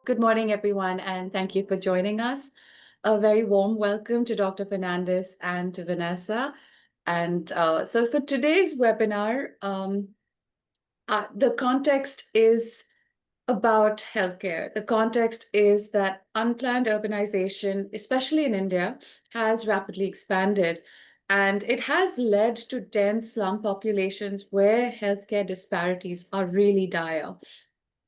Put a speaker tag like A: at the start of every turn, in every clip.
A: Good morning, everyone, and thank you for joining us. A very warm welcome to Dr. Fernandez and to Vanessa. And so for today's webinar, the context is about healthcare. The context is that unplanned urbanization, especially in India, has rapidly expanded, and it has led to dense slum populations where healthcare disparities are really dire.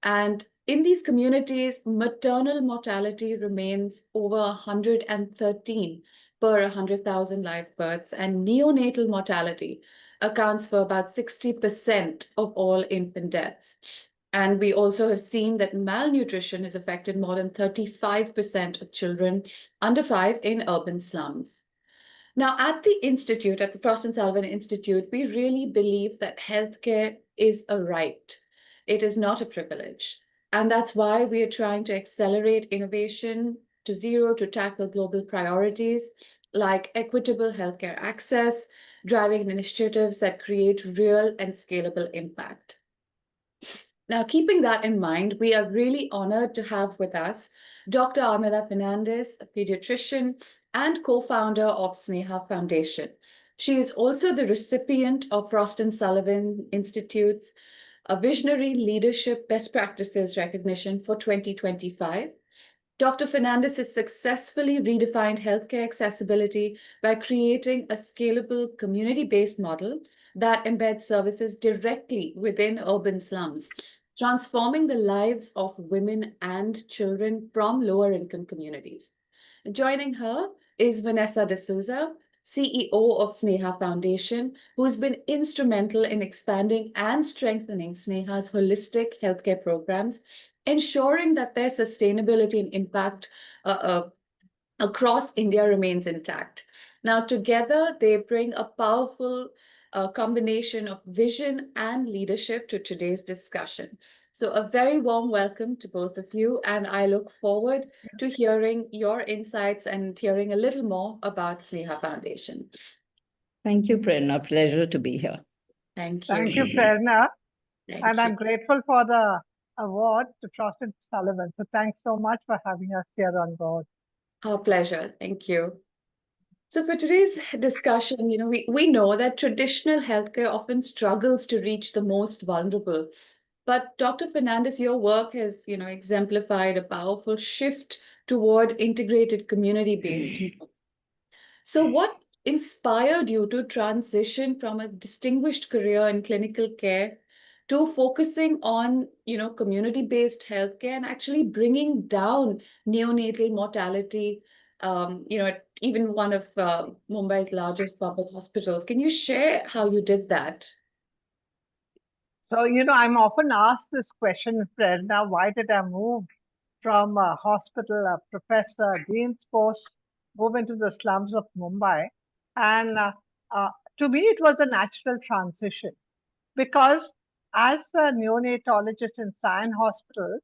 A: And in these communities, maternal mortality remains over 113 per 100,000 live births, and neonatal mortality accounts for about 60% of all infant deaths. And we also have seen that malnutrition has affected more than 35% of children under 5 in urban slums. Now, at the Institute, at the Frost and Sullivan Institute, we really believe that healthcare is a right. It is not a privilege. And that's why we are trying to accelerate innovation to zero to tackle global priorities like equitable healthcare access, driving initiatives that create real and scalable impact. Now, keeping that in mind, we are really honored to have with us Dr. Armida Fernandez, a pediatrician and co-founder of SNEHA Foundation. She is also the recipient of Frost and Sullivan Institute's a Visionary Leadership Best Practices recognition for 2025. Dr. Fernandez has successfully redefined healthcare accessibility by creating a scalable community-based model that embeds services directly within urban slums, transforming the lives of women and children from lower income communities. Joining her is Vanessa D'Souza, CEO of SNEHA Foundation, who's been instrumental in expanding and strengthening SNEHA's holistic healthcare programs, ensuring that their sustainability and impact across India remains intact. Now, together, they bring a powerful combination of vision and leadership to today's discussion. So a very warm welcome to both of you, and I look forward to hearing your insights and hearing a little more about SNEHA Foundation.
B: Thank you, Prerna. Pleasure to be here.
A: Thank you.
C: Thank you, Prerna.
A: And
C: I'm grateful for the award to Frost and Sullivan. So thanks so much for having us here on board.
A: Our pleasure. Thank you. So for today's discussion, we know that traditional healthcare often struggles to reach the most vulnerable. But Dr. Fernandez, your work has, exemplified a powerful shift toward integrated community-based. So what inspired you to transition from a distinguished career in clinical care to focusing on, community-based healthcare and actually bringing down neonatal mortality, at even one of Mumbai's largest public hospitals? Can you share how you did that?
C: So, I'm often asked this question, Prerna, why did I move from a hospital, a professor, a dean's post, move into the slums of Mumbai? And to me, it was a natural transition because as a neonatologist in Sion Hospital,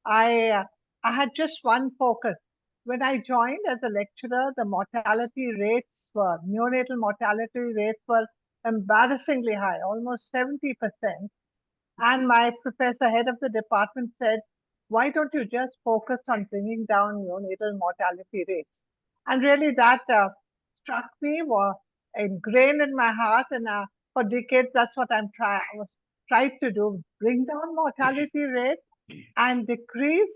C: I had just one focus. When I joined as a lecturer, the neonatal mortality rates were embarrassingly high, almost 70%. And my professor, head of the department, said, why don't you just focus on bringing down neonatal mortality rates? And really that struck me, was ingrained in my heart. And for decades, that's what I was trying to do, bring down mortality rates and decrease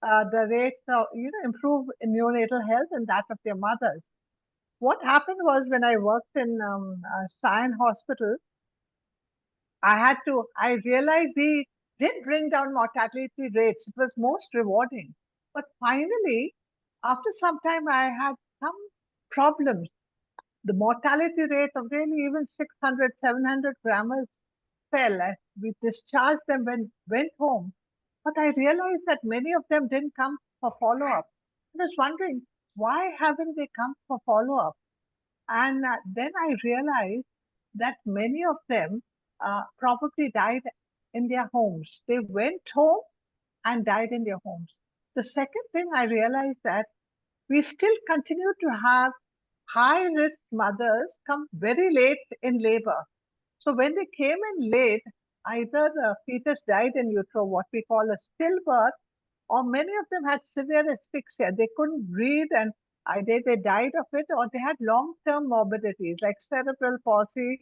C: the rates of, improve neonatal health and that of their mothers. What happened was when I worked in Sion Hospital, I realized we did bring down mortality rates. It was most rewarding. But finally, after some time, I had some problems. The mortality rate of really even 600, 700 grammars fell as we discharged them went home. But I realized that many of them didn't come for follow-up. I was wondering, why haven't they come for follow-up? And then I realized that many of them probably died in their homes. They went home and died in their homes. The second thing I realized that we still continue to have high-risk mothers come very late in labor. So when they came in late, either the fetus died in utero, what we call a stillbirth, or many of them had severe asphyxia. They couldn't breathe and either they died of it or they had long-term morbidities like cerebral palsy,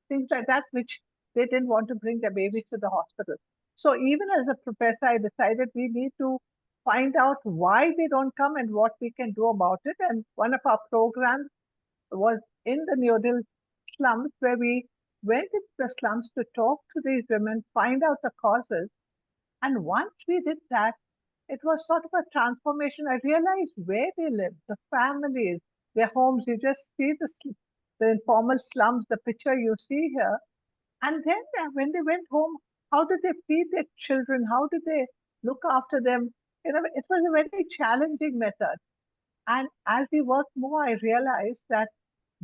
C: things like that, which they didn't want to bring their babies to the hospital. So even as a professor, I decided we need to find out why they don't come and what we can do about it. And one of our programs was in the New Delhi slums where we went into the slums to talk to these women, find out the causes. And once we did that, it was sort of a transformation. I realized where they live, the families, their homes. You just see the informal slums, the picture you see here. And then when they went home, how did they feed their children? How did they look after them? You know, it was a very challenging method. And as we worked more, I realized that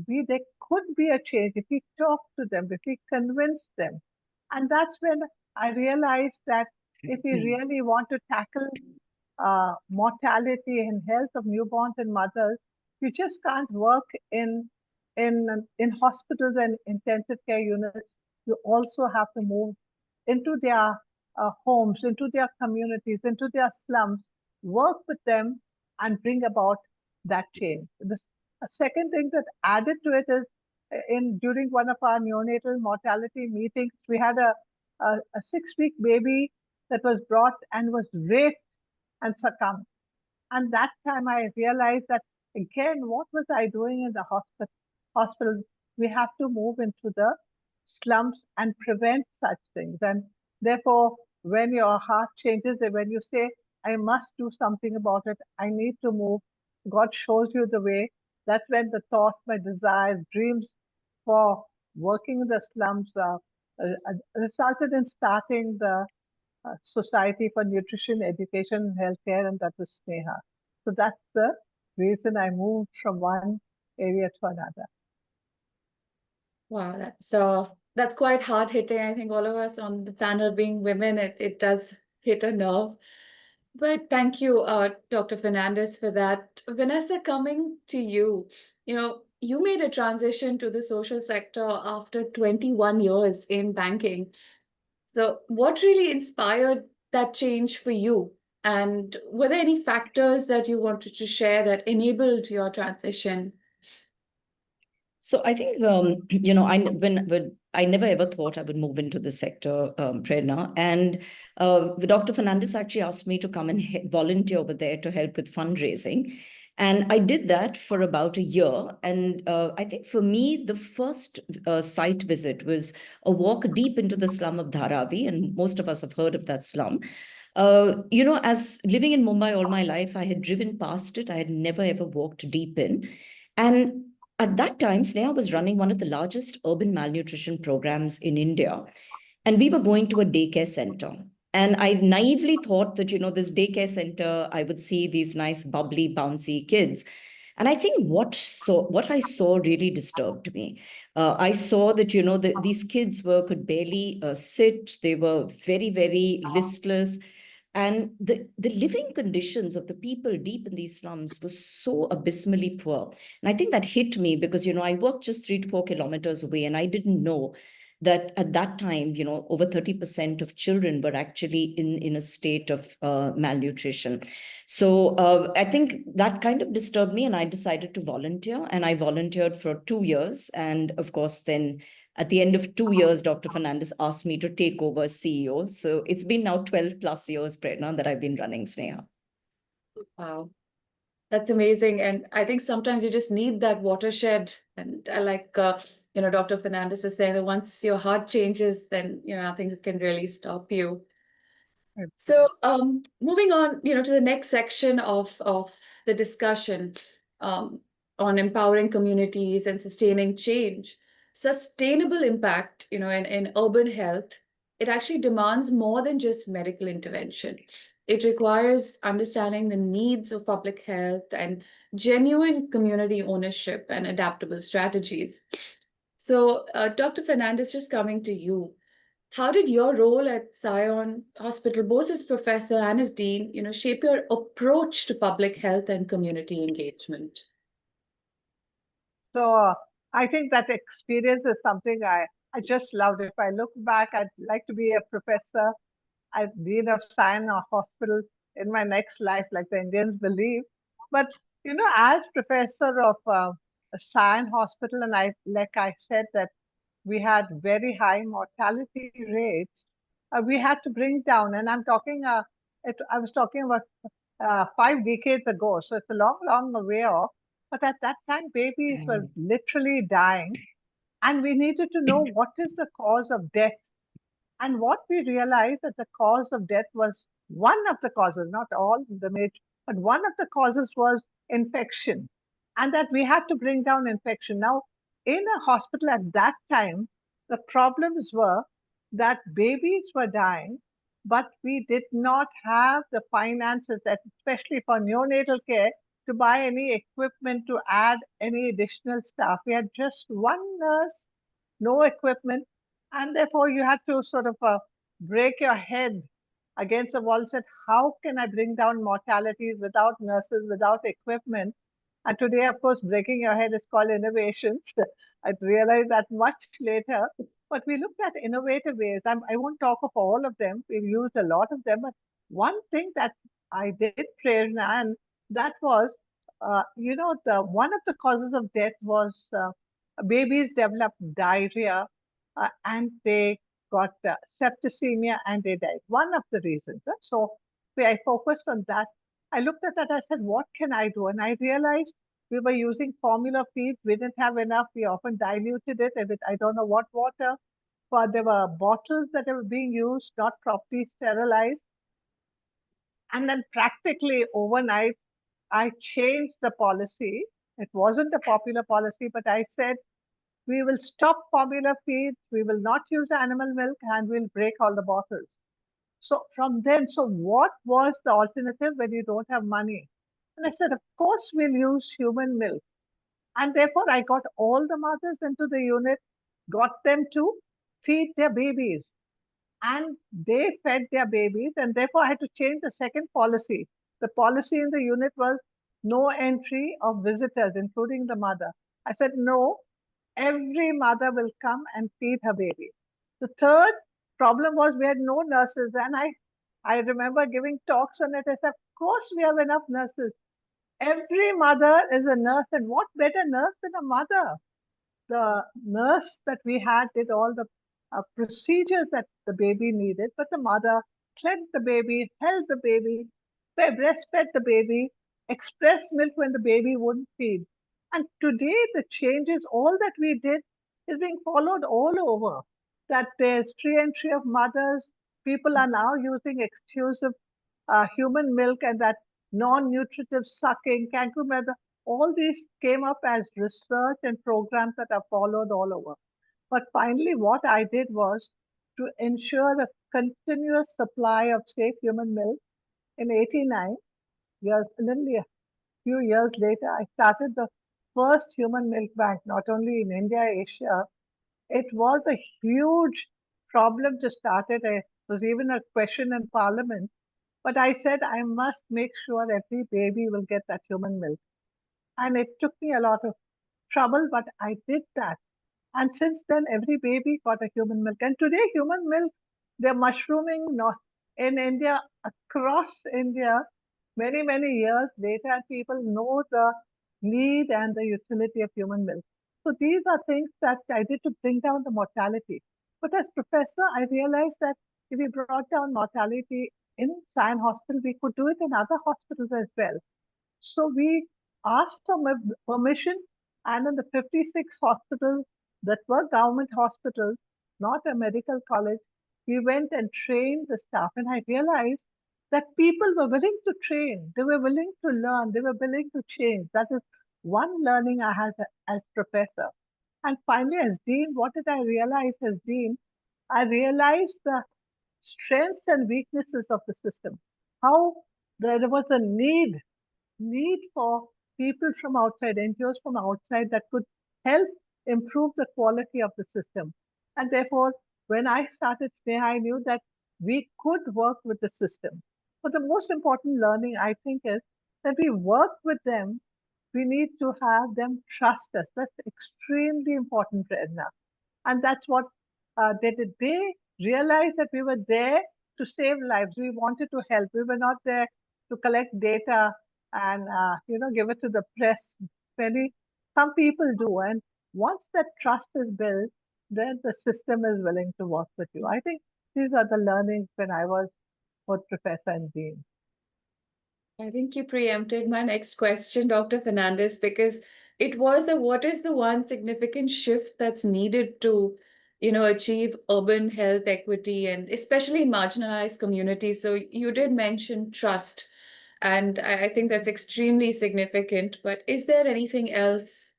C: there could be a change if we talk to them, if we convince them. And that's when I realized that if we really want to tackle mortality and health of newborns and mothers, you just can't work in hospitals and intensive care units. You also have to move into their homes, into their communities, into their slums, work with them, and bring about that change. The second thing that added to it is in during one of our neonatal mortality meetings, we had a 6-week baby that was brought and was raped and succumbed. And that time I realized that again, what was I doing in the hospital? We have to move into the slums and prevent such things. And therefore, when your heart changes and when you say, I must do something about it, I need to move, God shows you the way. That's when the thoughts, my desires, dreams for working in the slums resulted in starting the Society for Nutrition, Education, and Healthcare, and that was SNEHA. So that's the reason I moved from one area to another.
A: Wow, that's quite hard hitting. I think all of us on the panel being women, it does hit a nerve. But thank you, Dr. Fernandez, for that. Vanessa, coming to you, you made a transition to the social sector after 21 years in banking. So what really inspired that change for you? And were there any factors that you wanted to share that enabled your transition?
B: So I think, I never ever thought I would move into the sector, Prerna. And Dr. Fernandez actually asked me to come and volunteer over there to help with fundraising. And I did that for about a year. And I think for me, the first site visit was a walk deep into the slum of Dharavi. And most of us have heard of that slum. As living in Mumbai all my life, I had driven past it. I had never ever walked deep in. And at that time, SNEHA was running one of the largest urban malnutrition programs in India. And we were going to a daycare center. And I naively thought that, this daycare center, I would see these nice, bubbly, bouncy kids. And I think what I saw really disturbed me. I saw that, these kids could barely sit. They were very, very listless. And the living conditions of the people deep in these slums was so abysmally poor. And I think that hit me because, I worked just 3 to 4 kilometers away, and I didn't know that at that time, over 30% of children were actually in a state of malnutrition. So I think that kind of disturbed me, and I decided to volunteer, and I volunteered for 2 years. And of course, then at the end of 2 years, Dr. Fernandez asked me to take over as CEO. So it's been now 12 plus years, Prerna, that I've been running SNEHA.
A: Wow. That's amazing. And I think sometimes you just need that watershed. And I like, Dr. Fernandez was saying that once your heart changes, then, nothing can really stop you. So moving on, to the next section of the discussion on empowering communities and sustaining change. Sustainable impact, in urban health, it actually demands more than just medical intervention. It requires understanding the needs of public health and genuine community ownership and adaptable strategies. So, Dr. Fernandez, just coming to you. How did your role at Sion Hospital, both as professor and as dean, shape your approach to public health and community engagement?
C: So I think that experience is something I just loved. If I look back, I'd like to be a professor. I'd dean of science or hospital in my next life, like the Indians believe. But as professor of a science hospital, and like I said, that we had very high mortality rates. We had to bring down, and I was talking about 5 decades ago, so it's a long, long way off. But at that time, babies were literally dying, and we needed to know what is the cause of death. And what we realized that the cause of death was one of the causes, not all the major, but one of the causes was infection, and that we had to bring down infection. Now, in a hospital at that time, the problems were that babies were dying, but we did not have the finances, that especially for neonatal care, to buy any equipment to add any additional staff. We had just one nurse, no equipment, and therefore you had to sort of break your head against the wall and said, how can I bring down mortalities without nurses, without equipment? And today, of course, breaking your head is called innovations. I realized that much later. But we looked at innovative ways. I won't talk of all of them. We've used a lot of them. But one thing that I did, Prerna, and that was, the one of the causes of death was babies developed diarrhea, and they got septicemia and they died. One of the reasons. So I focused on that. I looked at that. I said, what can I do? And I realized we were using formula feeds. We didn't have enough. We often diluted it with I don't know what water. But there were bottles that were being used, not properly sterilized. And then practically overnight, I changed the policy. It wasn't a popular policy, but I said, we will stop formula feeds, we will not use animal milk, and we'll break all the bottles. So from then, so what was the alternative when you don't have money? And I said, of course, we'll use human milk. And therefore, I got all the mothers into the unit, got them to feed their babies. And they fed their babies. And therefore, I had to change the second policy. The policy in the unit was no entry of visitors, including the mother. I said, no, every mother will come and feed her baby. The third problem was we had no nurses. And I remember giving talks on it. I said, of course, we have enough nurses. Every mother is a nurse. And what better nurse than a mother? The nurse that we had did all the procedures that the baby needed, but the mother cleansed the baby, held the baby, breastfed the baby, expressed milk when the baby wouldn't feed. And today, the changes, all that we did is being followed all over. That there's free entry of mothers. People are now using exclusive human milk, and that non-nutritive sucking, kangaroo mother, all these came up as research and programs that are followed all over. But finally, what I did was to ensure a continuous supply of safe human milk. In 89 years, literally a few years later, I started the first human milk bank, not only in India, Asia. It was a huge problem to start it. It was even a question in Parliament. But I said, I must make sure every baby will get that human milk. And it took me a lot of trouble, but I did that. And since then, every baby got a human milk. And today, human milk, they're mushrooming not in India, across India, many, many years later, and people know the need and the utility of human milk. So these are things that I did to bring down the mortality. But as professor, I realized that if we brought down mortality in Sion Hospital, we could do it in other hospitals as well. So we asked for permission, and in the 56 hospitals that were government hospitals, not a medical college, we went and trained the staff. And I realized that people were willing to train, they were willing to learn, they were willing to change. That is one learning I had as professor. And finally, as dean, what did I realize as dean? I realized the strengths and weaknesses of the system, how there was a need for people from outside, NGOs from outside that could help improve the quality of the system. And therefore, when I started SNEHA, I knew that we could work with the system. But the most important learning, I think, is that we work with them we need to have them trust us. That's extremely important, Prerna. And that's what they did. They realized that we were there to save lives. We wanted to help. We were not there to collect data and give it to the press. Many some people do, and once that trust is built, then the system is willing to work with you. I think these are the learnings when I was both professor and dean.
A: I think you preempted my next question, Dr. Fernandez, because it was what is the one significant shift that's needed to, achieve urban health equity and especially in marginalized communities. So you did mention trust, and I think that's extremely significant. But is there anything else,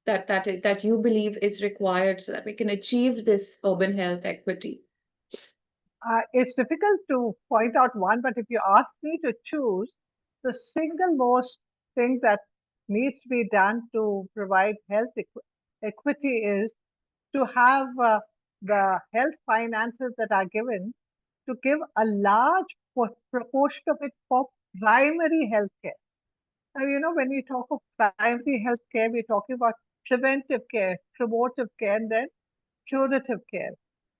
A: that you believe is required so that we can achieve this urban health equity?
C: It's difficult to point out one, but if you ask me to choose, the single most thing that needs to be done to provide health equity is to have the health finances that are given to give a large proportion of it for primary health care. Now, when we talk of primary health care, we're talking about preventive care, promotive care, and then curative care.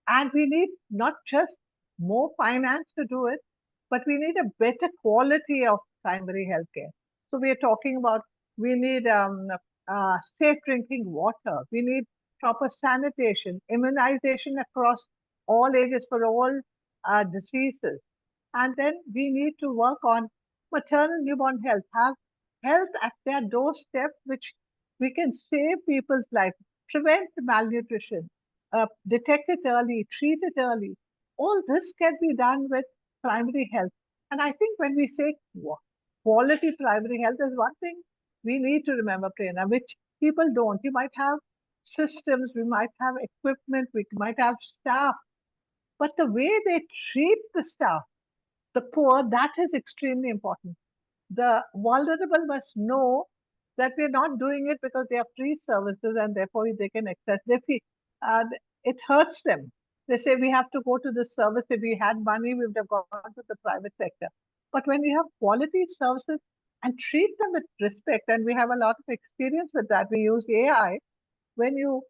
C: And we need not just more finance to do it, but we need a better quality of primary health care. So we are talking about we need safe drinking water, we need proper sanitation, immunization across all ages for all diseases. And then we need to work on maternal newborn health, have health at their doorstep, which we can save people's lives, prevent malnutrition, detect it early, treat it early. All this can be done with primary health. And I think when we say quality primary health, is one thing we need to remember, Prerna, which people don't. You might have systems, we might have equipment, we might have staff, but the way they treat the staff, the poor, that is extremely important. The vulnerable must know that we're not doing it because they are free services and therefore they can access their fee. It hurts them. They say we have to go to this service. If we had money, we would have gone to the private sector. But when we have quality services and treat them with respect, and we have a lot of experience with that, we use AI. When you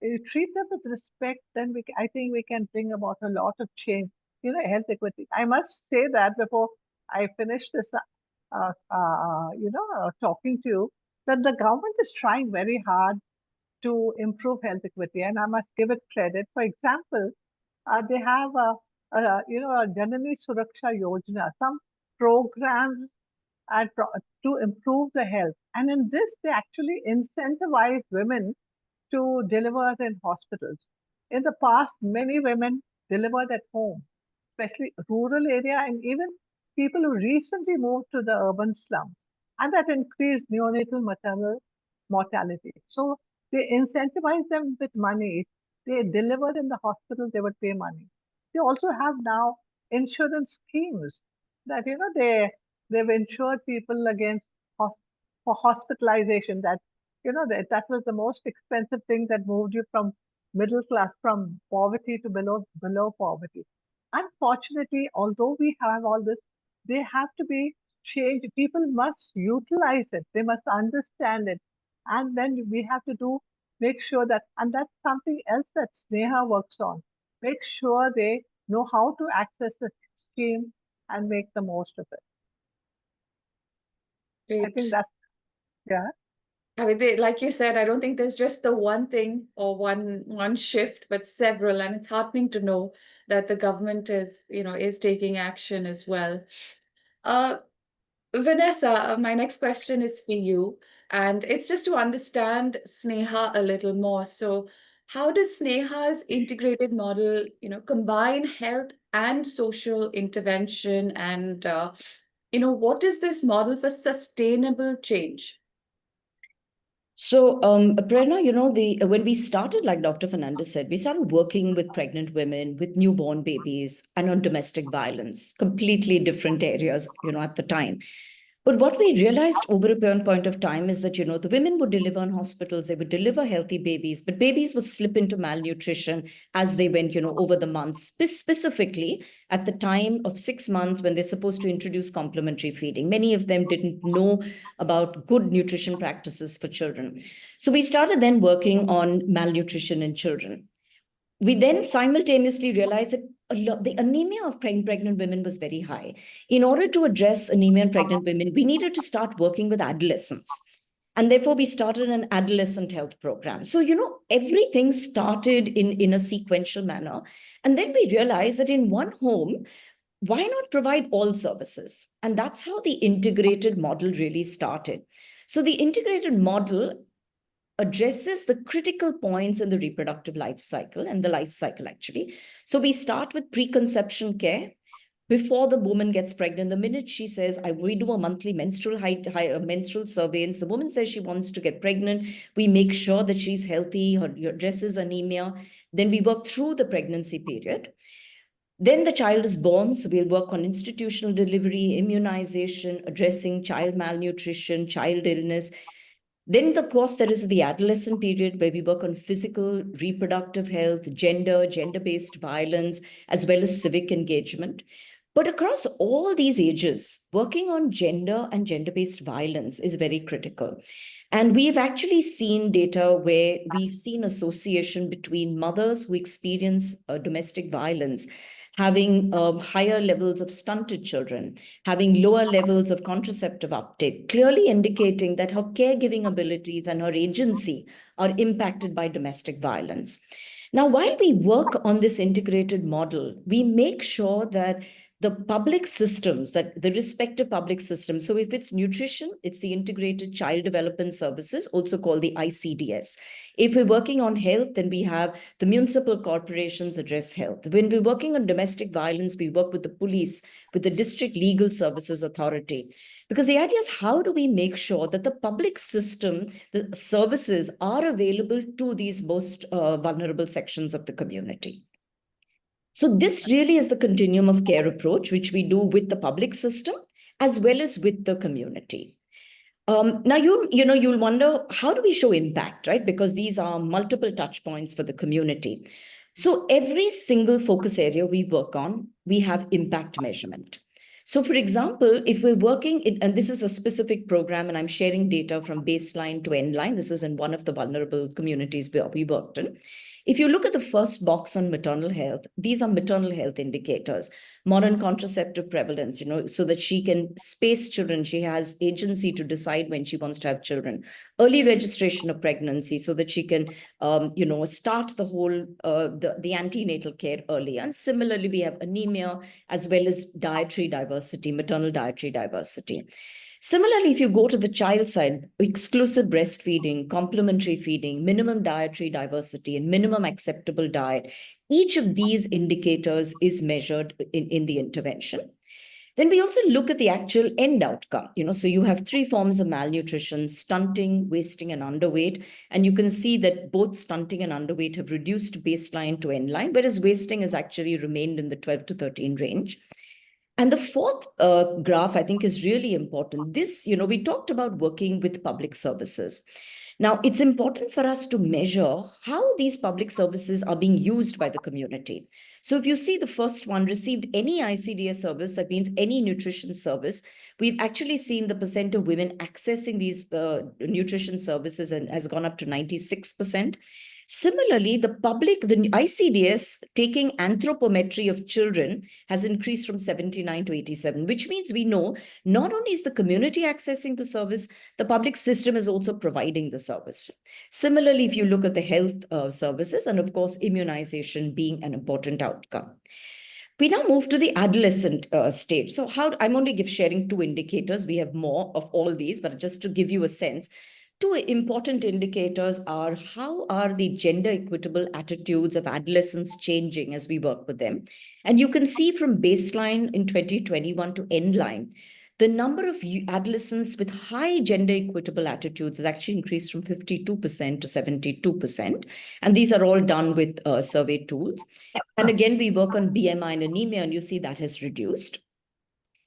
C: treat them with respect, then I think we can bring about a lot of change. Health equity. I must say that before I finish this, talking to you, that the government is trying very hard to improve health equity, and I must give it credit. For example, they have a Janani Suraksha Yojana, some programs to improve the health, and in this they actually incentivize women to deliver in hospitals. In the past, many women delivered at home, especially rural area, and even people who recently moved to the urban slums, and that increased neonatal maternal mortality. So they incentivize them with money. If they delivered in the hospital, they would pay money. They also have now insurance schemes that they've insured people against for hospitalization. That was the most expensive thing that moved you from middle class, from poverty to below poverty. Unfortunately, although we have all this, they have to be changed. People must utilize it. They must understand it, and then we have to make sure that, and that's something else that SNEHA works on. Make sure they know how to access the scheme and make the most of it. I think
A: Great.
C: that's, yeah.
A: I mean, like you said, I don't think there's just the one thing or one shift, but several, and it's heartening to know that the government is taking action as well. Uh, Vanessa, my next question is for you, and it's just to understand SNEHA a little more. So, how does SNEHA's integrated model, combine health and social intervention, and what is this model for sustainable change?
B: So, Prerna, when we started, like Dr. Fernandez said, we started working with pregnant women, with newborn babies, and on domestic violence, completely different areas, at the time. But what we realized over a point of time is that, the women would deliver in hospitals, they would deliver healthy babies, but babies would slip into malnutrition as they went, over the months, specifically at the time of 6 months when they're supposed to introduce complementary feeding. Many of them didn't know about good nutrition practices for children. So we started then working on malnutrition in children. We then simultaneously realized that the anemia of pregnant women was very high. In order to address anemia in pregnant women, we needed to start working with adolescents. And therefore, we started an adolescent health program. So, everything started in a sequential manner. And then we realized that in one home, why not provide all services? And that's how the integrated model really started. So the integrated model addresses the critical points in the reproductive life cycle and the life cycle, actually. So we start with preconception care. Before the woman gets pregnant, the minute she says, we do a monthly menstrual menstrual surveillance, the woman says she wants to get pregnant, we make sure that she's healthy, her addresses anemia. Then we work through the pregnancy period. Then the child is born, so we'll work on institutional delivery, immunization, addressing child malnutrition, child illness. Then, of course, there is the adolescent period where we work on physical, reproductive health, gender-based violence, as well as civic engagement. But across all these ages, working on gender and gender-based violence is very critical. And we've actually seen data where we've seen association between mothers who experience domestic violence having higher levels of stunted children, having lower levels of contraceptive uptake, clearly indicating that her caregiving abilities and her agency are impacted by domestic violence. Now, while we work on this integrated model, we make sure that the public systems, that the respective public systems, so if it's nutrition, it's the Integrated Child Development Services, also called the ICDS. If we're working on health, then we have the municipal corporations address health. When we're working on domestic violence, we work with the police, with the District Legal Services Authority. Because the idea is, how do we make sure that the public system, the services are available to these most vulnerable sections of the community? So this really is the continuum of care approach, which we do with the public system as well as with the community. Now, you'll wonder, how do we show impact, right? Because these are multiple touch points for the community. So every single focus area we work on, we have impact measurement. So for example, if we're working in, and this is a specific program, and I'm sharing data from baseline to end line, this is in one of the vulnerable communities we worked in. If you look at the first box on maternal health, these are maternal health indicators, modern contraceptive prevalence, so that she can space children. She has agency to decide when she wants to have children. Early registration of pregnancy, so that she can, start the whole, the antenatal care early. And similarly, we have anemia as well as dietary diversity, maternal dietary diversity. Similarly, if you go to the child side, exclusive breastfeeding, complementary feeding, minimum dietary diversity, and minimum acceptable diet, each of these indicators is measured in the intervention. Then we also look at the actual end outcome. So you have 3 forms of malnutrition: stunting, wasting, and underweight. And you can see that both stunting and underweight have reduced baseline to end line, whereas wasting has actually remained in the 12 to 13 range. And the fourth graph, I think, is really important. This, we talked about working with public services. Now, it's important for us to measure how these public services are being used by the community. So if you see the first one, received any ICDS service, that means any nutrition service, we've actually seen the percent of women accessing these nutrition services and has gone up to 96%. Similarly, the ICDS taking anthropometry of children has increased from 79 to 87, which means we know not only is the community accessing the service, the public system is also providing the service. Similarly, if you look at the health services, and of course, immunization being an important outcome. We now move to the adolescent stage. So I'm only sharing 2 indicators. We have more of all these, but just to give you a sense, 2 important indicators are, how are the gender equitable attitudes of adolescents changing as we work with them? And you can see from baseline in 2021 to end line, the number of adolescents with high gender equitable attitudes has actually increased from 52% to 72%. And these are all done with survey tools. And again, we work on BMI and anemia, and you see that has reduced.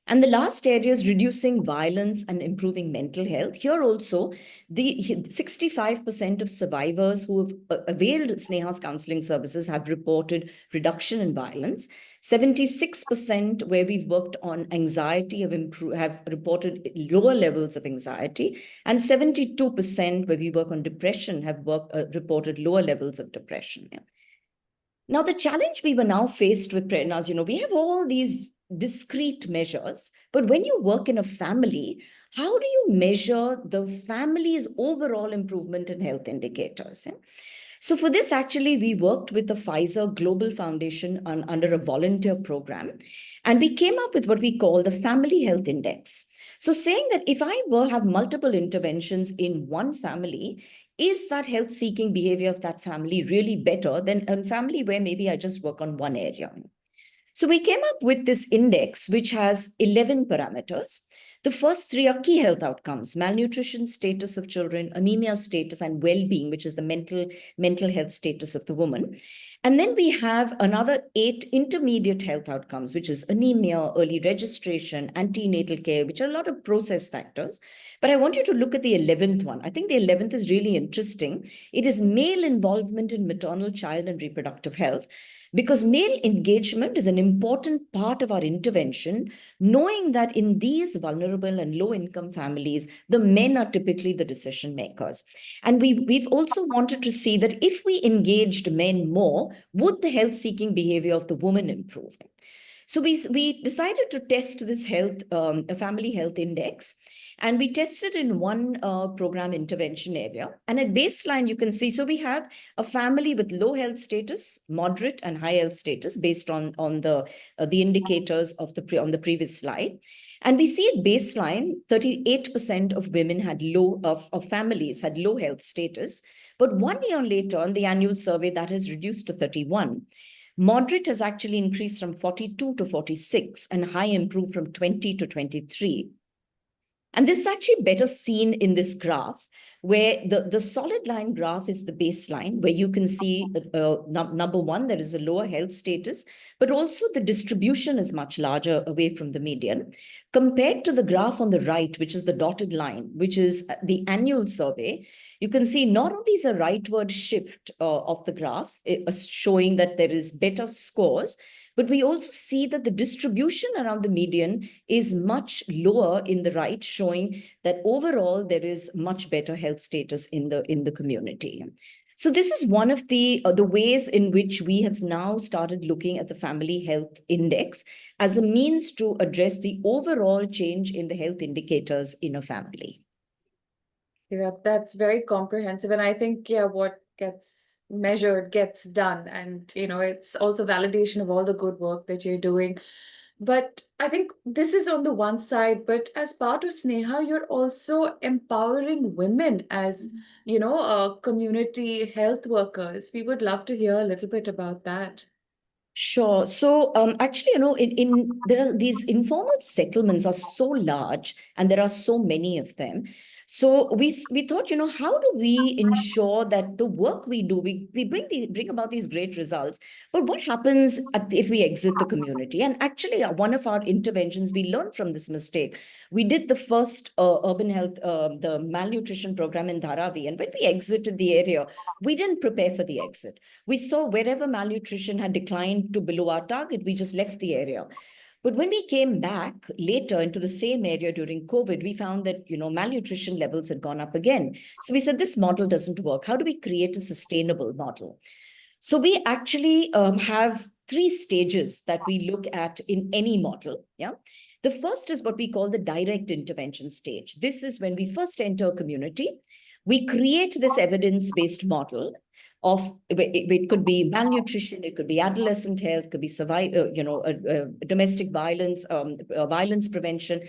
B: And the last area is reducing violence and improving mental health. Here also, the 65% of survivors who have availed SNEHA's counseling services have reported reduction in violence. 76% where we've worked on anxiety have reported lower levels of anxiety. And 72% where we work on depression have reported lower levels of depression. Yeah. Now, the challenge we were now faced with, Prerna, is, we have all these discrete measures, but when you work in a family, how do you measure the family's overall improvement in health indicators? Yeah? So for this, actually, we worked with the Pfizer Global Foundation under a volunteer program, and we came up with what we call the Family Health Index. So saying that if I have multiple interventions in one family, is that health-seeking behavior of that family really better than a family where maybe I just work on one area? So we came up with this index, which has 11 parameters. The first three are key health outcomes: malnutrition status of children, anemia status, and well-being, which is the mental health status of the woman. And then we have another 8 intermediate health outcomes, which is anemia, early registration, antenatal care, which are a lot of process factors. But I want you to look at the 11th one. I think the 11th is really interesting. It is male involvement in maternal, child, and reproductive health. Because male engagement is an important part of our intervention, knowing that in these vulnerable and low-income families, the men are typically the decision makers. And we've also wanted to see that if we engaged men more, would the health-seeking behavior of the woman improve? So we decided to test this family health index. And we tested in one program intervention area. And at baseline, you can see, so we have a family with low health status, moderate, and high health status based on the indicators on the previous slide. And we see at baseline, 38% of women had of families had low health status. But 1 year later, on the annual survey, that has reduced to 31. Moderate has actually increased from 42 to 46, and high improved from 20 to 23. And this is actually better seen in this graph, where the solid line graph is the baseline, where you can see, number one, there is a lower health status, but also the distribution is much larger away from the median, compared to the graph on the right, which is the dotted line, which is the annual survey. You can see not only is a rightward shift of the graph, showing that there is better scores, but we also see that the distribution around the median is much lower in the right, showing that overall there is much better health status in the community. So this is one of the ways in which we have now started looking at the Family Health Index as a means to address the overall change in the health indicators in a family.
A: Yeah, that's very comprehensive. And I think, yeah, what gets measured gets done. And, it's also validation of all the good work that you're doing. But I think this is on the one side, but as part of SNEHA, you're also empowering women as, community health workers. We would love to hear a little bit about that.
B: Sure. So actually, there are these informal settlements are so large, and there are so many of them. So we thought, how do we ensure that the work we do, we bring about these great results, but what happens if we exit the community? And actually, one of our interventions, we learned from this mistake. We did the first urban health, the malnutrition program in Dharavi, and when we exited the area, we didn't prepare for the exit. We saw wherever malnutrition had declined to below our target, we just left the area. But when we came back later into the same area during COVID, we found that, malnutrition levels had gone up again. So we said, this model doesn't work. How do we create a sustainable model? So we actually have 3 stages that we look at in any model. Yeah. The first is what we call the direct intervention stage. This is when we first enter a community. We create this evidence-based model of, it could be malnutrition, it could be adolescent health, could be domestic violence, violence prevention.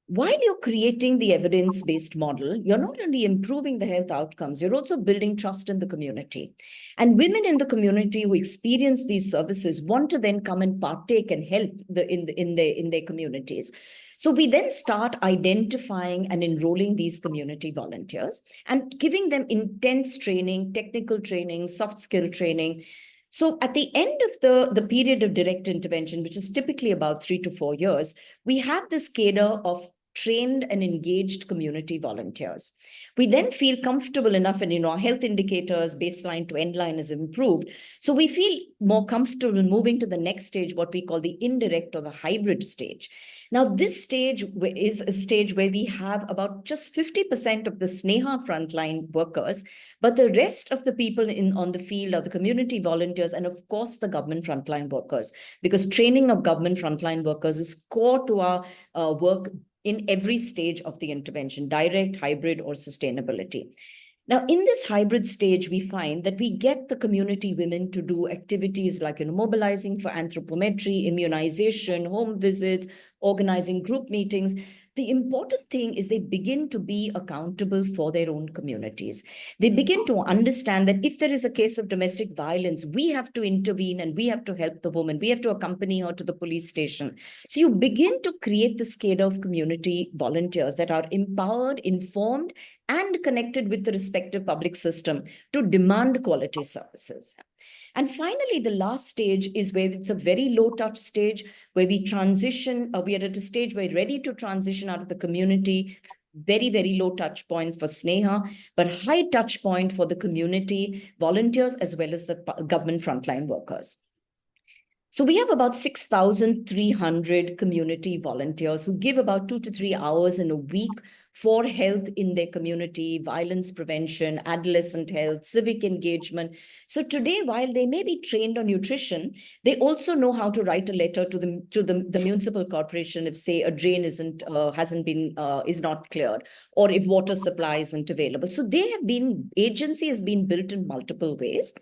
B: While you're creating the evidence-based model, you're not only improving the health outcomes, you're also building trust in the community. And women in the community who experience these services want to then come and partake and help in their communities. So we then start identifying and enrolling these community volunteers and giving them intense training, technical training, soft skill training. So at the end of the period of direct intervention, which is typically about 3 to 4 years, we have this cadre of trained and engaged community volunteers. We then feel comfortable enough, and our health indicators, baseline to end line, is improved. So we feel more comfortable moving to the next stage, what we call the indirect or the hybrid stage. Now, this stage is a stage where we have about just 50% of the SNEHA frontline workers, but the rest of the people on the field are the community volunteers and, of course, the government frontline workers, because training of government frontline workers is core to our work in every stage of the intervention, direct, hybrid, or sustainability. Now, in this hybrid stage, we find that we get the community women to do activities like mobilizing for anthropometry, immunization, home visits, organizing group meetings. The important thing is they begin to be accountable for their own communities. They begin to understand that if there is a case of domestic violence, we have to intervene and we have to help the woman. We have to accompany her to the police station. So you begin to create this cadre of community volunteers that are empowered, informed, and connected with the respective public system to demand quality services. And finally, the last stage is where it's a very low touch stage, where we transition, we are at a stage where we're ready to transition out of the community. Very, very low touch points for SNEHA, but high touch point for the community volunteers as well as the government frontline workers. So we have about 6,300 community volunteers who give about 2 to 3 hours in a week for health in their community, violence prevention, adolescent health, civic engagement. So today, while they may be trained on nutrition, they also know how to write a letter to the municipal corporation if, say, a drain is not cleared, or if water supply isn't available. So agency has been built in multiple ways.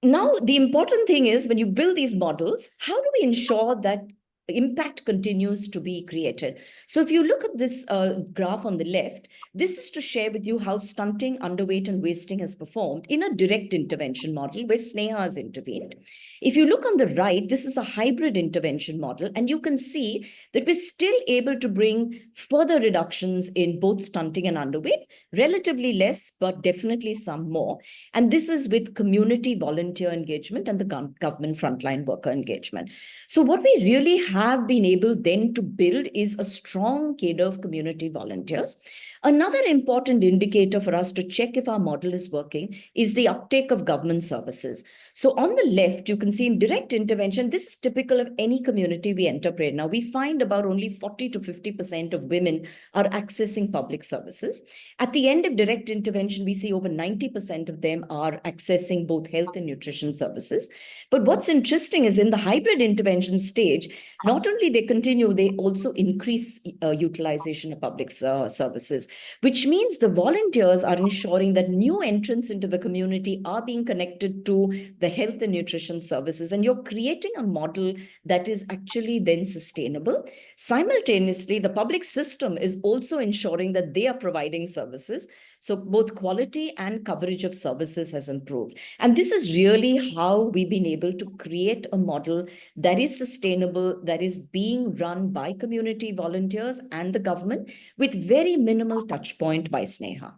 B: Now, the important thing is, when you build these models, how do we ensure that impact continues to be created? So if you look at this graph on the left, this is to share with you how stunting, underweight, and wasting has performed in a direct intervention model where SNEHA has intervened. If you look on the right, this is a hybrid intervention model, and you can see that we're still able to bring further reductions in both stunting and underweight, relatively less, but definitely some more. And this is with community volunteer engagement and the government frontline worker engagement. So what we really have been able then to build is a strong cadre of community volunteers. Another important indicator for us to check if our model is working is the uptake of government services. So on the left, you can see in direct intervention, this is typical of any community we enter. Now, we find about only 40 to 50% of women are accessing public services. At the end of direct intervention, we see over 90% of them are accessing both health and nutrition services. But what's interesting is in the hybrid intervention stage, not only they continue, they also increase utilization of public services, which means the volunteers are ensuring that new entrants into the community are being connected to the health and nutrition services. And you're creating a model that is actually then sustainable. Simultaneously, the public system is also ensuring that they are providing services. So both quality and coverage of services has improved. And this is really how we've been able to create a model that is sustainable, that is being run by community volunteers and the government with very minimal touch point by SNEHA.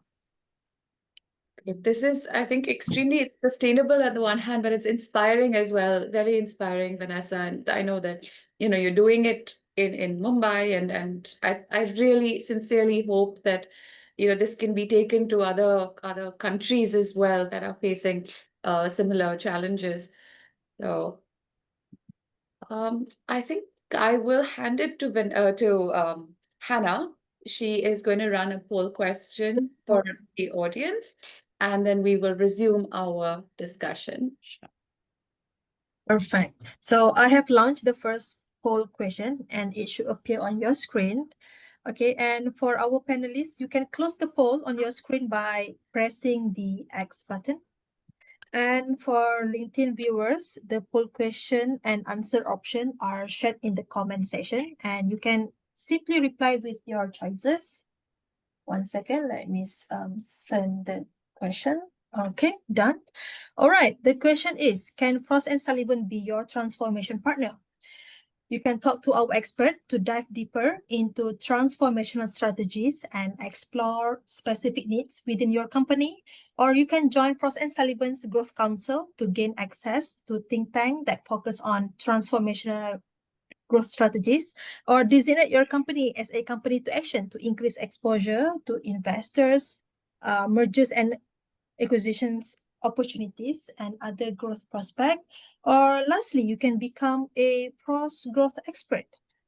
A: This is, I think, extremely sustainable at the one hand, but it's inspiring as well. Very inspiring, Vanessa. And I know that, you're doing it in Mumbai, and I really sincerely hope that, this can be taken to other countries as well that are facing similar challenges. So I think I will hand it to Hannah. She is going to run a poll question for the audience, and then we will resume our discussion.
D: Perfect. So I have launched the first poll question, and it should appear on your screen. Okay, and for our panelists, you can close the poll on your screen by pressing the X button. And for LinkedIn viewers, the poll question and answer option are shared in the comment section, and you can simply reply with your choices. 1 second, let me send the question. Okay, done. All right, the question is, can Frost & Sullivan be your transformation partner? You can talk to our expert to dive deeper into transformational strategies and explore specific needs within your company. Or you can join Frost & Sullivan's Growth Council to gain access to think tank that focus on transformational growth strategies, or designate your company as a company to action to increase exposure to investors, mergers and acquisitions opportunities, and other growth prospects. Or lastly, you can become a Frost growth expert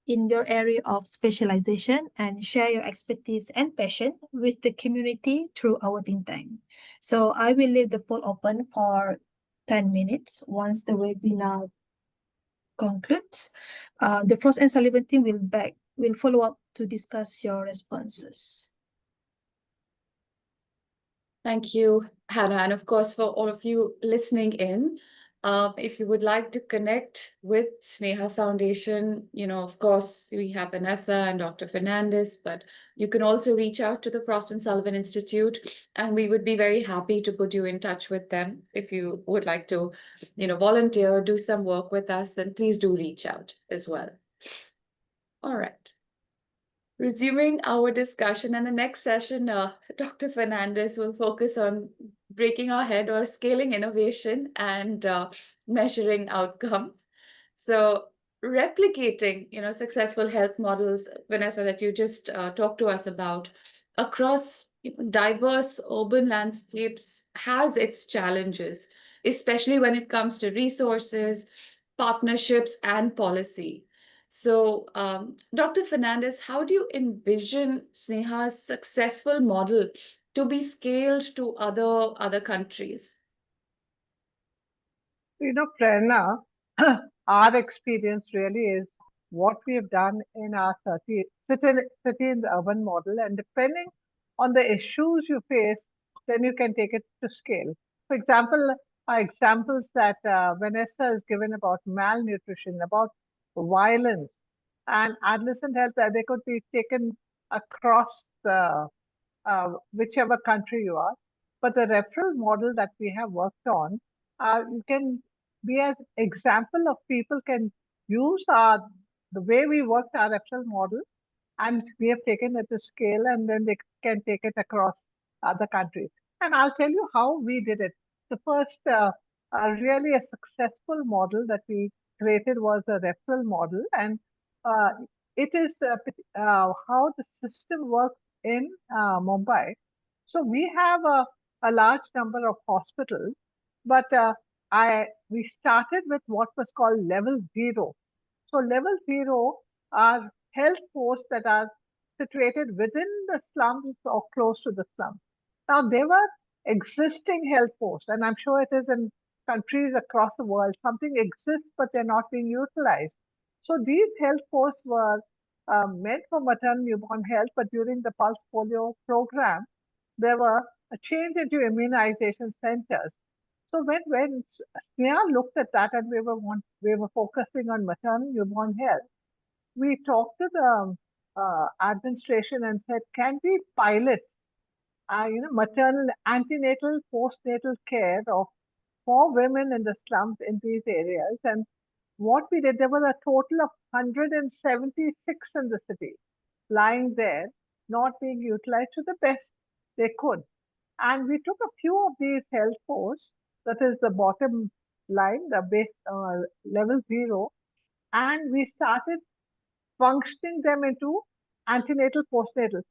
D: in your area of specialization and share your expertise and passion with the community through our think tank. So I will leave the poll open for 10 minutes. Once the webinar concludes, the Frost & Sullivan team will follow up to discuss your responses.
A: Thank you, Hannah. And of course, for all of you listening in, if you would like to connect with SNEHA Foundation, of course, we have Vanessa and Dr. Fernandez, but you can also reach out to the Frost & Sullivan Institute, and we would be very happy to put you in touch with them. If you would like to, volunteer, do some work with us, then please do reach out as well. All right. Resuming our discussion, in the next session, Dr. Fernandez will focus on breaking our head or scaling innovation and measuring outcomes. So replicating, successful health models, Vanessa, that you just talked to us about across diverse urban landscapes has its challenges, especially when it comes to resources, partnerships, and policy. So, Dr. Fernandez, how do you envision SNEHA's successful model to be scaled to other countries?
C: Prerna, our experience really is what we have done in our city in the urban model, and depending on the issues you face, then you can take it to scale. For example, examples that Vanessa has given about malnutrition, about violence, and adolescent health, they could be taken across whichever country you are. But the referral model that we have worked on, you can be an example of people can use the way we worked our referral model, and we have taken it to scale, and then they can take it across other countries. And I'll tell you how we did it. The first really a successful model that we created was a referral model, and it is how the system works in Mumbai. So we have a large number of hospitals, but we started with what was called level 0. So level 0 are health posts that are situated within the slums or close to the slums. Now, they were existing health posts, and I'm sure it is in countries across the world. Something exists, but they're not being utilized. So these health posts were meant for maternal newborn health, but during the pulse polio program, there were a change into immunization centers. So when SNEHA looked at that, and we were focusing on maternal newborn health, we talked to the administration and said, can we pilot maternal antenatal postnatal care for women in the slums in these areas? And what we did, there were a total of 176 in the city lying there, not being utilized to the best they could. And we took a few of these health posts, that is the bottom line, the base level 0, and we started functioning them into antenatal postnatal.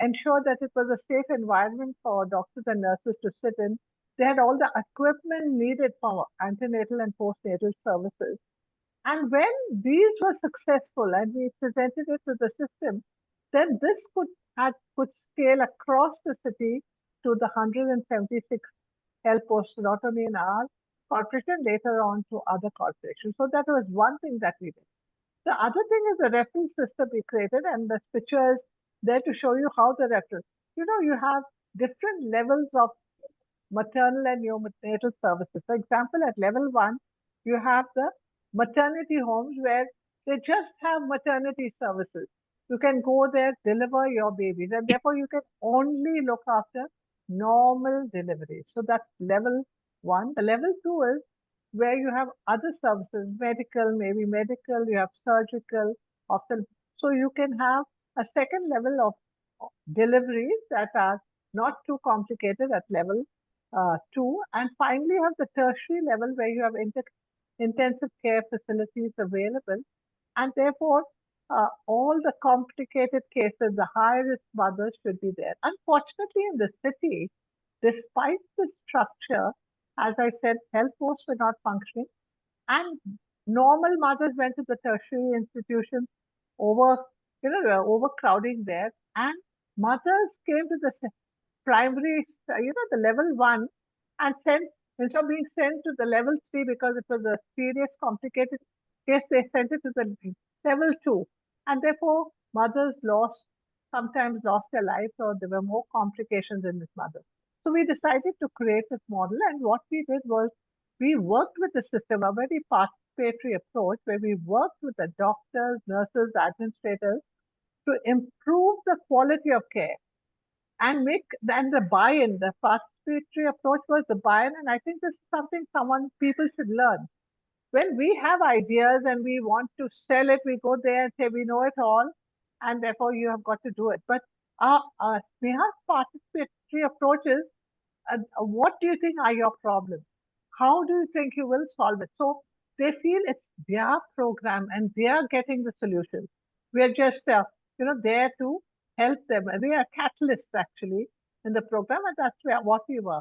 C: Ensure that it was a safe environment for doctors and nurses to sit in. They had all the equipment needed for antenatal and postnatal services. And when these were successful and we presented it to the system, then this could scale across the city to the 176 health posts, not only in our corporation, later on to other corporations. So that was one thing that we did. The other thing is the reference system we created, and this picture is there to show you how the reference. You have different levels of maternal and neonatal services. For example, at level 1, you have the maternity homes where they just have maternity services. You can go there, deliver your babies, and therefore you can only look after normal deliveries. So that's level 1. The level 2 is where you have other services, medical, maybe medical, you have surgical, often. So you can have a second level of deliveries that are not too complicated at level 2. And finally, you have the tertiary level where you have intensive care facilities available. And therefore, all the complicated cases, the high risk mothers should be there. Unfortunately, in the city, despite the structure, as I said, health posts were not functioning, and normal mothers went to the tertiary institutions over, overcrowding there, and mothers came to the primary, the level 1, and instead of being sent to the level 3 because it was a serious, complicated case, they sent it to the level 2. And therefore, mothers sometimes lost their lives, or there were more complications in this mother. So we decided to create this model. And what we did was we worked with the system, a very participatory approach, where we worked with the doctors, nurses, administrators to improve the quality of care and the buy-in. The participatory approach was the buy-in, and I think this is something people should learn. When we have ideas and we want to sell it, we go there and say we know it all, and therefore you have got to do it. But SNEHA's participatory approach is, what do you think are your problems? How do you think you will solve it? So they feel it's their program and they are getting the solution. We are just, there to help them. We are catalysts actually in the program, and that's what we were.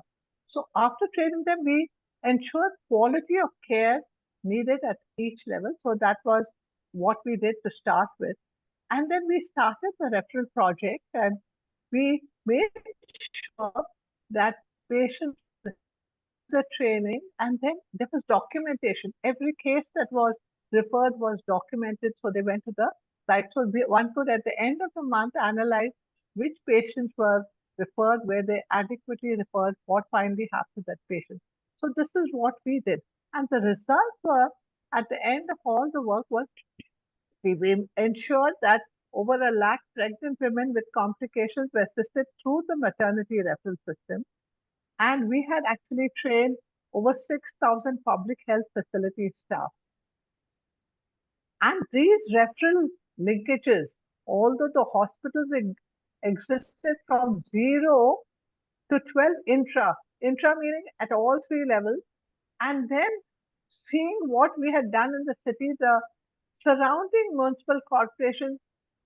C: So after training them, we ensured quality of care needed at each level. So that was what we did to start with. And then we started the referral project, and we made sure that patients the training, and then there was documentation. Every case that was referred was documented, so they went to the site. So one could, at the end of the month, analyze which patients were referred, where they adequately referred, what finally happened to that patient. So this is what we did. And the results were, at the end of all the work, was we ensured that over 1 lakh pregnant women with complications were assisted through the maternity referral system. And we had actually trained over 6,000 public health facility staff. And these referral linkages, although the hospitals existed from 0 to 12 intra meaning at all 3 levels, and then seeing what we had done in the city, the surrounding municipal corporations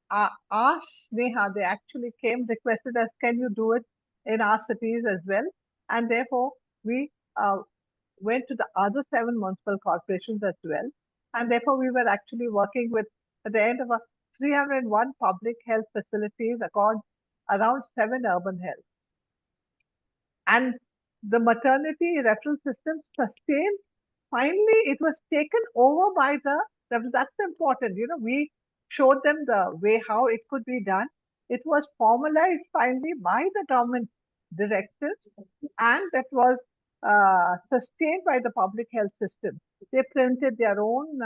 C: asked SNEHA, they actually requested us, can you do it in our cities as well? And therefore, we went to the other 7 municipal corporations as well. And therefore, we were actually working with, at the end of 301 public health facilities around 7 urban health. And the maternity referral system sustained. Finally, it was taken over by that's important. We showed them the way how it could be done. It was formalized finally by the government directives, and that was sustained by the public health system. They printed their own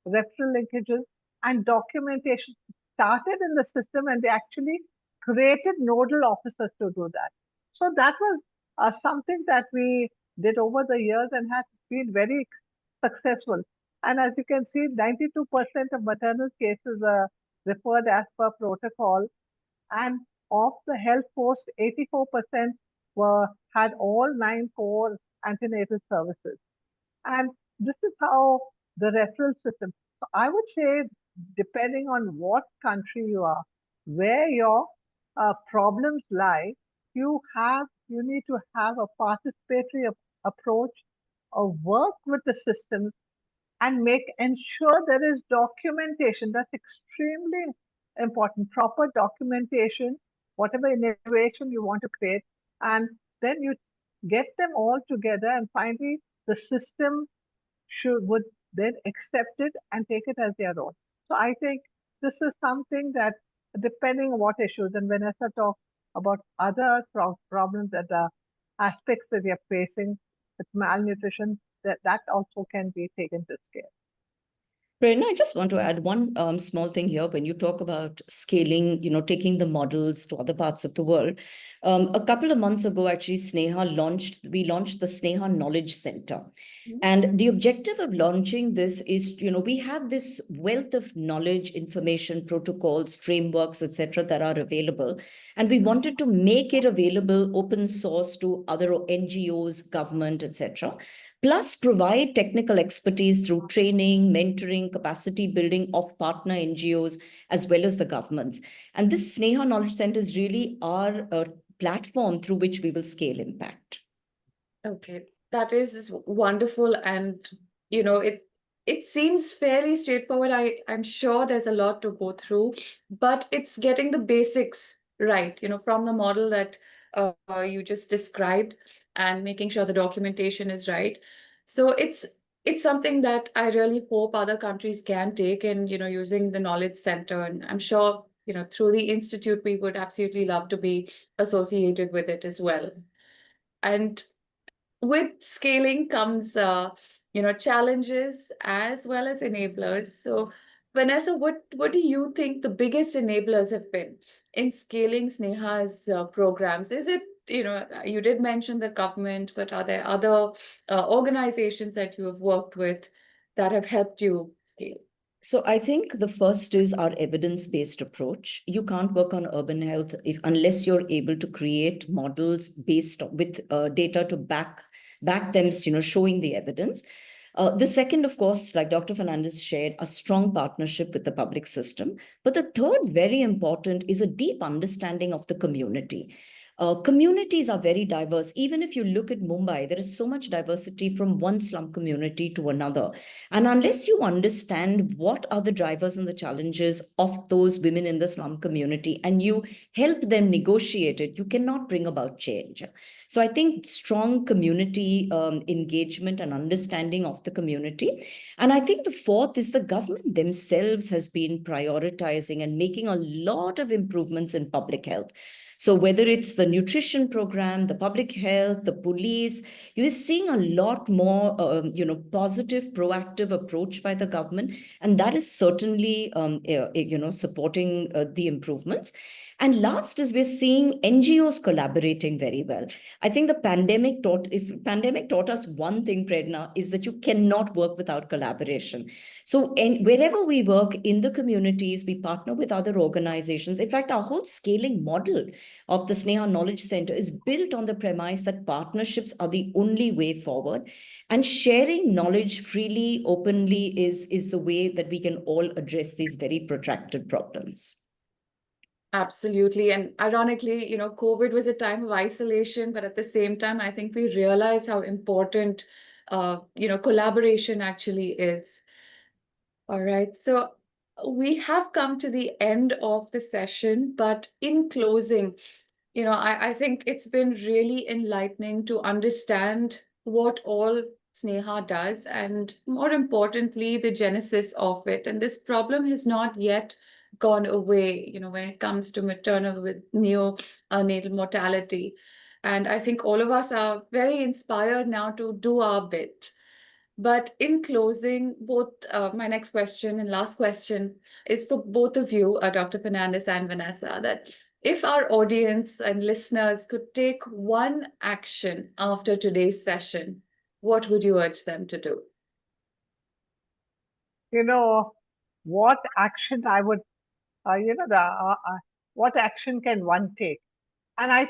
C: referral linkages, and documentation started in the system, and they actually created nodal officers to do that. So that was something that we did over the years and has been very successful. And as you can see, 92% of maternal cases are referred as per protocol. And of the health posts, 84% had all 9 core antenatal services. And this is how the referral system. So I would say, depending on what country you are, where your problems lie, you need to have a participatory approach, or work with the systems and ensure there is documentation. That's extremely important. Proper documentation, whatever innovation you want to create, and then you get them all together, and finally the system would then accept it and take it as their own. So I think this is something that, depending on what issues, and Vanessa talked about other problems, that are aspects that we are facing with malnutrition, that also can be taken to scale.
B: Prerna, I just want to add one small thing here. When you talk about scaling, taking the models to other parts of the world, a couple of months ago, actually, we launched the SNEHA Knowledge Center. And the objective of launching this is, we have this wealth of knowledge, information, protocols, frameworks, etc., that are available. And we wanted to make it available open source to other NGOs, government, etc., plus provide technical expertise through training, mentoring, capacity building of partner NGOs, as well as the governments. And this SNEHA Knowledge Center is really our platform through which we will scale impact.
A: Okay, that is wonderful. And, it seems fairly straightforward. I'm sure there's a lot to go through, but it's getting the basics right, from the model that you just described and making sure the documentation is right. So it's something that I really hope other countries can take and, using the knowledge center. And I'm sure, through the institute, we would absolutely love to be associated with it as well. And with scaling comes, challenges as well as enablers. So, Vanessa, what do you think the biggest enablers have been in scaling SNEHA's programs? Is it, you did mention the government, but are there other organizations that you have worked with that have helped you scale?
B: So I think the first is our evidence-based approach. You can't work on urban health unless you're able to create models based with data to back them, showing the evidence. The second, of course, like Dr. Fernandez shared, a strong partnership with the public system. But the third, very important, is a deep understanding of the community. Communities are very diverse. Even if you look at Mumbai, there is so much diversity from one slum community to another. And unless you understand what are the drivers and the challenges of those women in the slum community and you help them negotiate it, you cannot bring about change. So I think strong community engagement and understanding of the community. And I think the fourth is the government themselves has been prioritizing and making a lot of improvements in public health. So whether it's the nutrition program, the public health, the police, you're seeing a lot more, positive, proactive approach by the government. And that is certainly, supporting the improvements. And last is we're seeing NGOs collaborating very well. I think the pandemic taught us one thing, Prerna, is that you cannot work without collaboration. So wherever we work in the communities, we partner with other organizations. In fact, our whole scaling model of the SNEHA Knowledge Center is built on the premise that partnerships are the only way forward. And sharing knowledge freely, openly is the way that we can all address these very protracted problems.
A: Absolutely. And ironically, COVID was a time of isolation, but at the same time, I think we realized how important, collaboration actually is. All right. So we have come to the end of the session, but in closing, I think it's been really enlightening to understand what all SNEHA does, and more importantly, the genesis of it. And this problem has not yet gone away, when it comes to maternal with neonatal mortality. And I think all of us are very inspired now to do our bit. But in closing, both my next question and last question is for both of you, Dr. Fernandez and Vanessa, that if our audience and listeners could take one action after today's session, what would you urge them to do?
C: What action I would, what action can one take? And I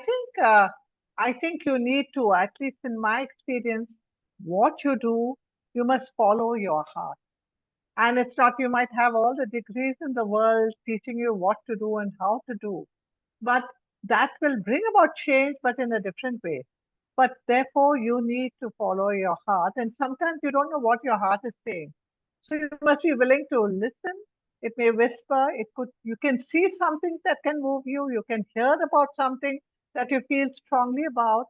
C: think you need to, at least in my experience, what you do, you must follow your heart. And it's not, you might have all the degrees in the world teaching you what to do and how to do, but that will bring about change, but in a different way. But therefore, you need to follow your heart. And sometimes you don't know what your heart is saying. So you must be willing to listen. It may whisper, you can see something that can move you. You can hear about something that you feel strongly about,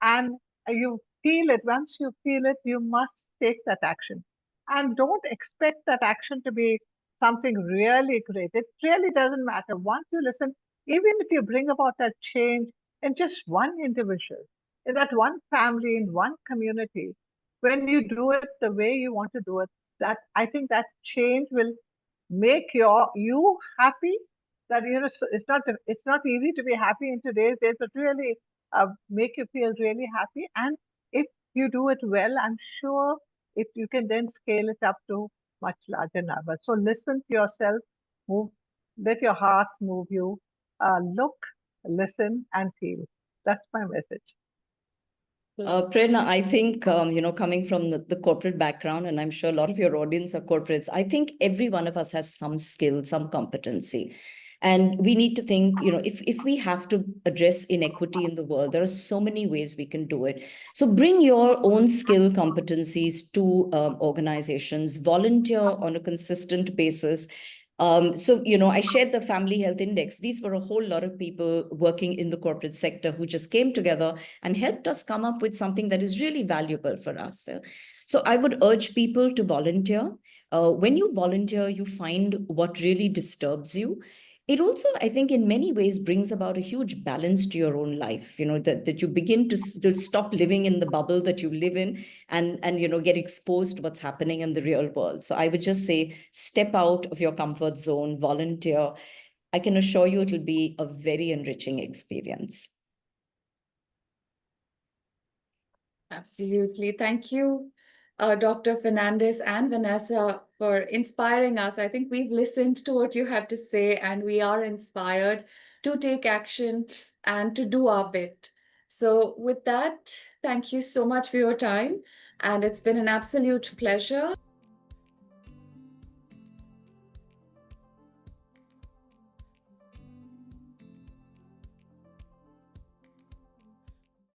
C: and you feel it. Once you feel it, you must take that action. And don't expect that action to be something really great. It really doesn't matter. Once you listen, even if you bring about that change in just one individual, in that one family, in one community, when you do it the way you want to do it, that I think that change will make you happy. That it's not easy to be happy in today's days, but really make you feel really happy. And if you do it well, I'm sure if you can then scale it up to much larger numbers. So listen to yourself, move, let your heart move you, look, listen, and feel. That's my message.
B: Prerna, I think, coming from the corporate background, and I'm sure a lot of your audience are corporates, I think every one of us has some skill, some competency. And we need to think, if we have to address inequity in the world, there are so many ways we can do it. So bring your own skill competencies to organizations, volunteer on a consistent basis. I shared the family health index. These were a whole lot of people working in the corporate sector who just came together and helped us come up with something that is really valuable for us. So I would urge people to volunteer. When you volunteer, you find what really disturbs you. It also, I think, in many ways brings about a huge balance to your own life, that you begin to stop living in the bubble that you live in and get exposed to what's happening in the real world. So I would just say, step out of your comfort zone, volunteer. I can assure you it'll be a very enriching experience.
A: Absolutely. Thank you, Dr. Fernandez and Vanessa, for inspiring us. I think we've listened to what you had to say, and we are inspired to take action and to do our bit. So with that, thank you so much for your time, and it's been an absolute pleasure.